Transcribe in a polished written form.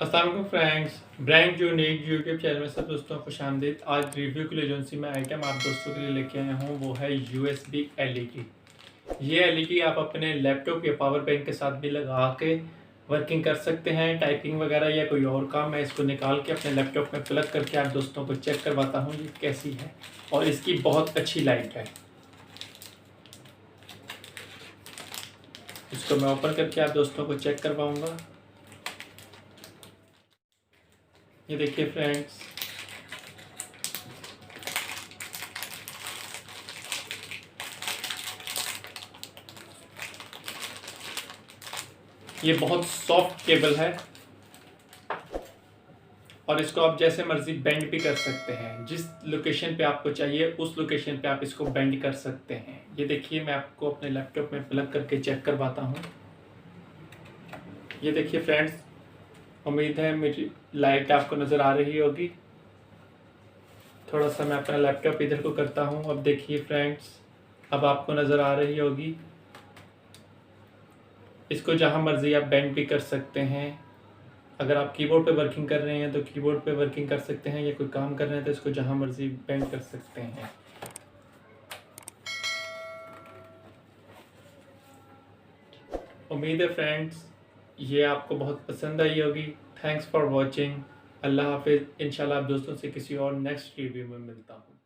अस्सलाम वालेकुम friends, brand unique YouTube channel में सब दोस्तों को खुशामदीद। आज रिव्यू के लिए जो सी मैं आइटम आप दोस्तों के लिए लेके आया हूँ वो है USB LED। ये LED आप अपने लैपटॉप या पावर बैंक के साथ भी लगा के वर्किंग कर सकते हैं। टाइपिंग वगैरह या कोई और काम, मैं इसको निकाल के अपने लैपटॉप में प्लग करके आप दोस्तों को चेक करवाता हूँ ये कैसी है। और इसकी बहुत अच्छी लाइट है। इसको मैं ओपन करके आप दोस्तों को चेक करवाऊँगा। ये देखिए फ्रेंड्स, ये बहुत सॉफ्ट केबल है और इसको आप जैसे मर्जी बेंड भी कर सकते हैं। जिस लोकेशन पे आपको चाहिए उस लोकेशन पे आप इसको बेंड कर सकते हैं। ये देखिए, मैं आपको अपने लैपटॉप में प्लग करके चेक करवाता हूँ। ये देखिए फ्रेंड्स, उम्मीद है मेरी लाइट आपको नज़र आ रही होगी। थोड़ा सा मैं अपना लैपटॉप इधर को करता हूँ। अब देखिए फ्रेंड्स, अब आपको नज़र आ रही होगी। इसको जहाँ मर्जी आप बेंड भी कर सकते हैं। अगर आप कीबोर्ड पे वर्किंग कर रहे हैं तो कीबोर्ड पे वर्किंग कर सकते हैं, या कोई काम कर रहे हैं तो इसको जहाँ मर्जी बेंड कर सकते हैं। उम्मीद है फ्रेंड्स ये आपको बहुत पसंद आई होगी। Thanks for watching. अल्लाह हाफिज़। इंशाल्लाह आप दोस्तों से किसी और नेक्स्ट रिव्यू में मिलता हूँ।